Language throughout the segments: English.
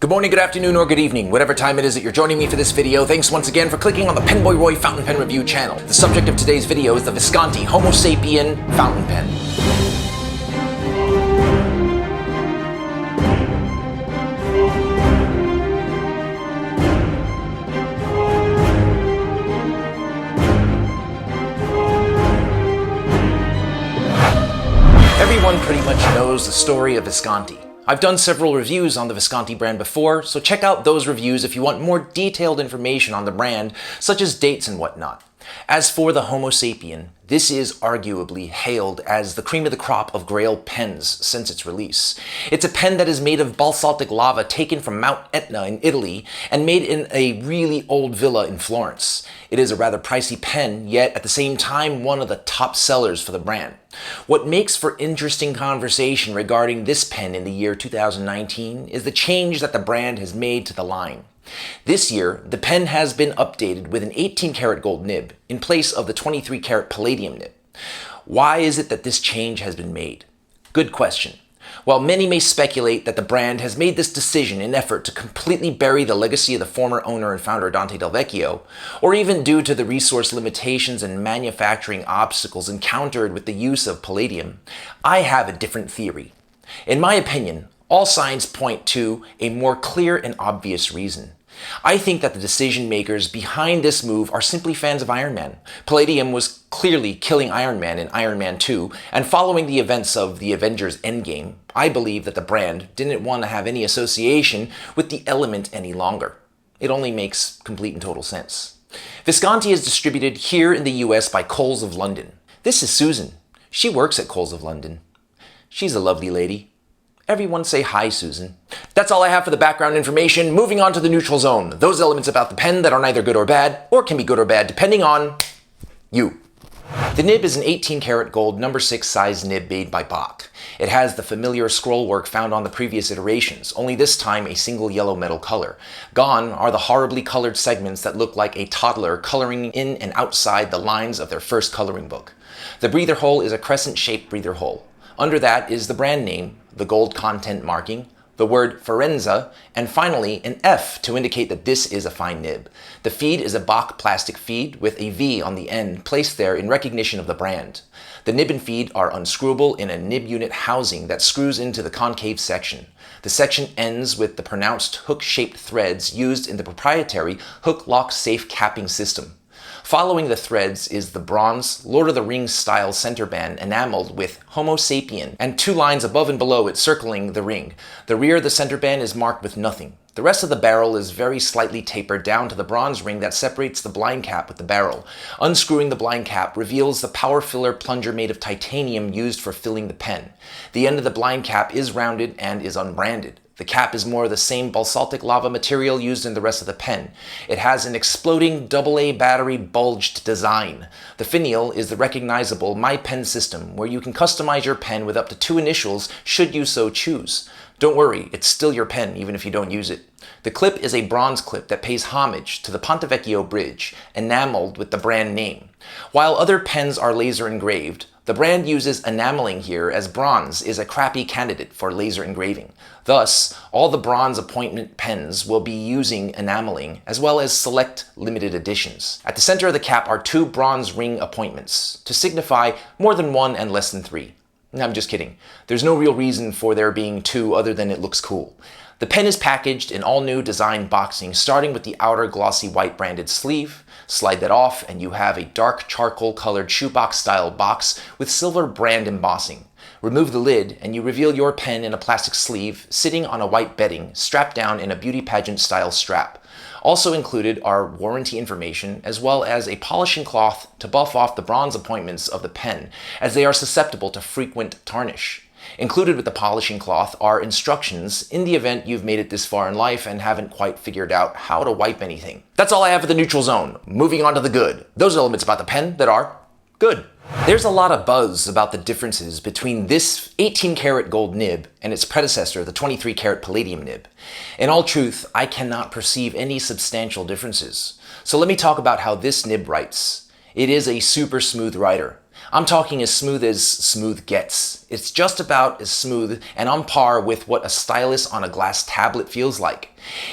Good morning, good afternoon, or good evening, whatever time it is that you're joining me for this video. Thanks once again for clicking on the Penboy Roy Fountain Pen Review channel. The subject of today's video is the Visconti Homo Sapiens fountain pen. Everyone pretty much knows the story of Visconti. I've done several reviews on the Visconti brand before, so check out those reviews if you want more detailed information on the brand, such as dates and whatnot. As for the Homo Sapien, this is arguably hailed as the cream of the crop of Grail pens since its release. It's a pen that is made of basaltic lava taken from Mount Etna in Italy and made in a really old villa in Florence. It is a rather pricey pen, yet at the same time one of the top sellers for the brand. What makes for interesting conversation regarding this pen in the year 2019 is the change that the brand has made to the line. This year, the pen has been updated with an 18 karat gold nib in place of the 23 karat palladium nib. Why is it that this change has been made? Good question. While many may speculate that the brand has made this decision in effort to completely bury the legacy of the former owner and founder Dante Del Vecchio, or even due to the resource limitations and manufacturing obstacles encountered with the use of palladium, I have a different theory. In my opinion, all signs point to a more clear and obvious reason. I think that the decision makers behind this move are simply fans of Iron Man. Palladium was clearly killing Iron Man in Iron Man 2, and following the events of the Avengers Endgame, I believe that the brand didn't want to have any association with the element any longer. It only makes complete and total sense. Visconti is distributed here in the US by Coles of London. This is Susan. She works at Coles of London. She's a lovely lady. Everyone say hi, Susan. That's all I have for the background information. Moving on to the neutral zone. Those elements about the pen that are neither good or bad, or can be good or bad depending on you. The nib is an 18 karat gold No. 6 size nib made by Bach. It has the familiar scroll work found on the previous iterations, only this time a single yellow metal color. Gone are the horribly colored segments that look like a toddler coloring in and outside the lines of their first coloring book. The breather hole is a crescent-shaped breather hole. Under that is the brand name, the gold content marking, the word Forenza, and finally an F to indicate that this is a fine nib. The feed is a Bach plastic feed with a V on the end placed there in recognition of the brand. The nib and feed are unscrewable in a nib unit housing that screws into the concave section. The section ends with the pronounced hook-shaped threads used in the proprietary hook-lock safe capping system. Following the threads is the bronze Lord of the Rings style center band enameled with Homo Sapiens and two lines above and below it circling the ring. The rear of the center band is marked with nothing. The rest of the barrel is very slightly tapered down to the bronze ring that separates the blind cap with the barrel. Unscrewing the blind cap reveals the power filler plunger made of titanium used for filling the pen. The end of the blind cap is rounded and is unbranded. The cap is more of the same basaltic lava material used in the rest of the pen. It has an exploding AA battery bulged design. The finial is the recognizable My Pen system, where you can customize your pen with up to 2 initials should you so choose. Don't worry, it's still your pen even if you don't use it. The clip is a bronze clip that pays homage to the Ponte Vecchio Bridge, enameled with the brand name. While other pens are laser engraved, the brand uses enameling here as bronze is a crappy candidate for laser engraving. Thus, all the bronze appointment pens will be using enameling as well as select limited editions. At the center of the cap are 2 bronze ring appointments to signify more than 1 and less than 3. I'm just kidding. There's no real reason for there being 2 other than it looks cool. The pen is packaged in all new design boxing, starting with the outer glossy white branded sleeve. Slide that off and you have a dark charcoal colored shoebox style box with silver brand embossing. Remove the lid and you reveal your pen in a plastic sleeve sitting on a white bedding strapped down in a beauty pageant style strap. Also included are warranty information as well as a polishing cloth to buff off the bronze appointments of the pen as they are susceptible to frequent tarnish. Included with the polishing cloth are instructions in the event you've made it this far in life and haven't quite figured out how to wipe anything. That's all I have for the neutral zone. Moving on to the good. Those elements about the pen that are good. There's a lot of buzz about the differences between this 18 karat gold nib and its predecessor, the 23 karat palladium nib. In all truth, I cannot perceive any substantial differences. So let me talk about how this nib writes. It is a super smooth writer. I'm talking as smooth gets. It's just about as smooth and on par with what a stylus on a glass tablet feels like.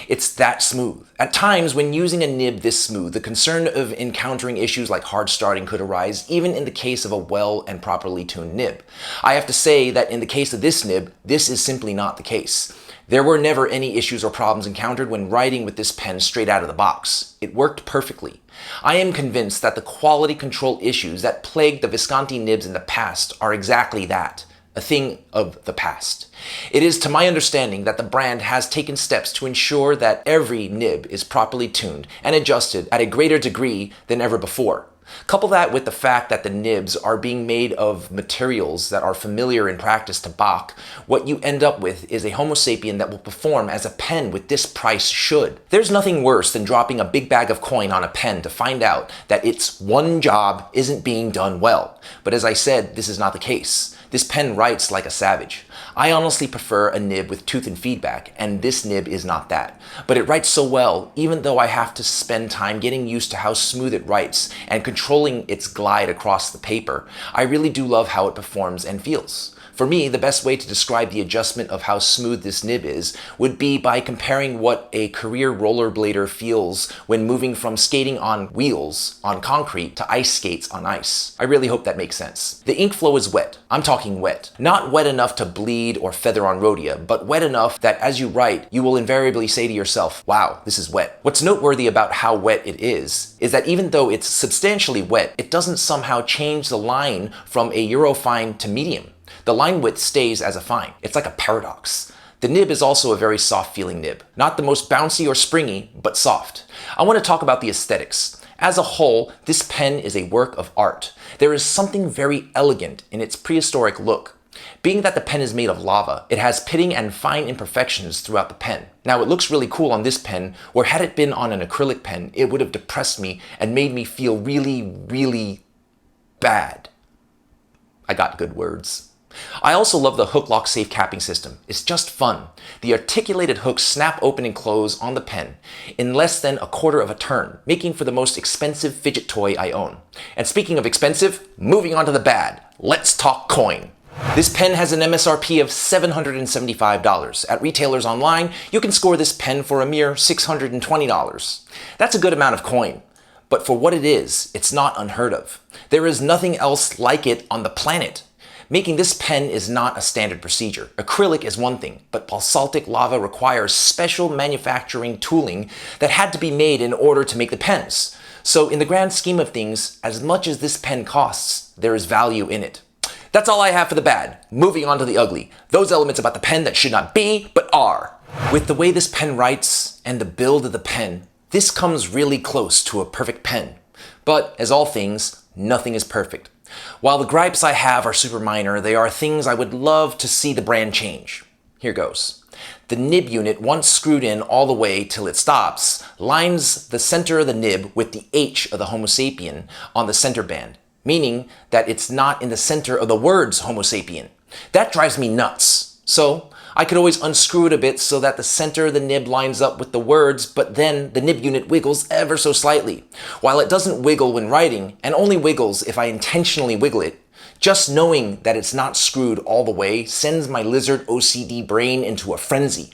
It's that smooth. At times, when using a nib this smooth, the concern of encountering issues like hard starting could arise, even in the case of a well and properly tuned nib. I have to say that in the case of this nib, this is simply not the case. There were never any issues or problems encountered when writing with this pen straight out of the box. It worked perfectly. I am convinced that the quality control issues that plagued the Visconti nibs in the past are exactly that, a thing of the past. It is to my understanding that the brand has taken steps to ensure that every nib is properly tuned and adjusted at a greater degree than ever before. Couple that with the fact that the nibs are being made of materials that are familiar in practice to Bach, what you end up with is a Homo sapien that will perform as a pen with this price should. There's nothing worse than dropping a big bag of coin on a pen to find out that its one job isn't being done well. But as I said, this is not the case. This pen writes like a savage. I honestly prefer a nib with tooth and feedback, and this nib is not that. But it writes so well, even though I have to spend time getting used to how smooth it writes and controlling its glide across the paper, I really do love how it performs and feels. For me, the best way to describe the adjustment of how smooth this nib is would be by comparing what a career rollerblader feels when moving from skating on wheels on concrete to ice skates on ice. I really hope that makes sense. The ink flow is wet. I'm talking wet. Not wet enough to bleed or feather on rhodia, but wet enough that as you write, you will invariably say to yourself, wow, this is wet. What's noteworthy about how wet it is that even though it's substantially wet, it doesn't somehow change the line from a Eurofine to medium. The line width stays as a fine. It's like a paradox. The nib is also a very soft feeling nib. Not the most bouncy or springy, but soft. I want to talk about the aesthetics. As a whole, this pen is a work of art. There is something very elegant in its prehistoric look. Being that the pen is made of lava, it has pitting and fine imperfections throughout the pen. Now it looks really cool on this pen, where had it been on an acrylic pen, it would have depressed me and made me feel really, really bad. I got good words. I also love the hook lock safe capping system. It's just fun. The articulated hooks snap open and close on the pen in less than a quarter of a turn, making for the most expensive fidget toy I own. And speaking of expensive, moving on to the bad, let's talk coin. This pen has an MSRP of $775. At retailers online, you can score this pen for a mere $620. That's a good amount of coin. But for what it is, it's not unheard of. There is nothing else like it on the planet. Making this pen is not a standard procedure. Acrylic is one thing, but basaltic lava requires special manufacturing tooling that had to be made in order to make the pens. So in the grand scheme of things, as much as this pen costs, there is value in it. That's all I have for the bad. Moving on to the ugly. Those elements about the pen that should not be, but are. With the way this pen writes and the build of the pen, this comes really close to a perfect pen. But as all things, nothing is perfect. While the gripes I have are super minor, they are things I would love to see the brand change. Here goes. The nib unit, once screwed in all the way till it stops, lines the center of the nib with the H of the Homo sapien on the center band, meaning that it's not in the center of the words Homo sapien. That drives me nuts. So I could always unscrew it a bit so that the center of the nib lines up with the words, but then the nib unit wiggles ever so slightly. While it doesn't wiggle when writing, and only wiggles if I intentionally wiggle it, just knowing that it's not screwed all the way sends my lizard OCD brain into a frenzy.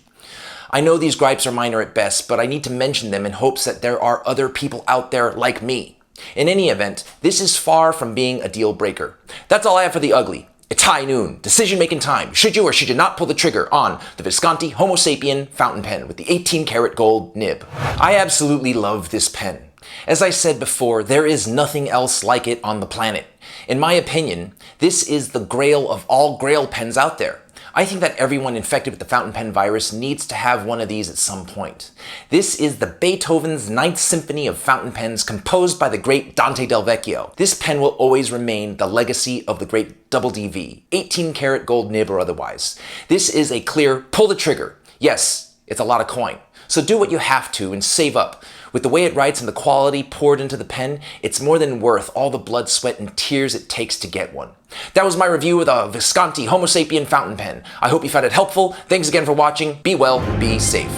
I know these gripes are minor at best, but I need to mention them in hopes that there are other people out there like me. In any event, this is far from being a deal breaker. That's all I have for the ugly. It's high noon, decision-making time. Should you or should you not pull the trigger on the Visconti Homo Sapien fountain pen with the 18-karat gold nib? I absolutely love this pen. As I said before, there is nothing else like it on the planet. In my opinion, this is the grail of all grail pens out there. I think that everyone infected with the fountain pen virus needs to have one of these at some point. This is the Beethoven's Ninth Symphony of fountain pens composed by the great Dante Del Vecchio. This pen will always remain the legacy of the great Double DV, 18-karat gold nib or otherwise. This is a clear pull the trigger. Yes, it's a lot of coin. So do what you have to and save up. With the way it writes and the quality poured into the pen, it's more than worth all the blood, sweat, and tears it takes to get one. That was my review of the Visconti Homo Sapien fountain pen. I hope you found it helpful. Thanks again for watching. Be well, be safe.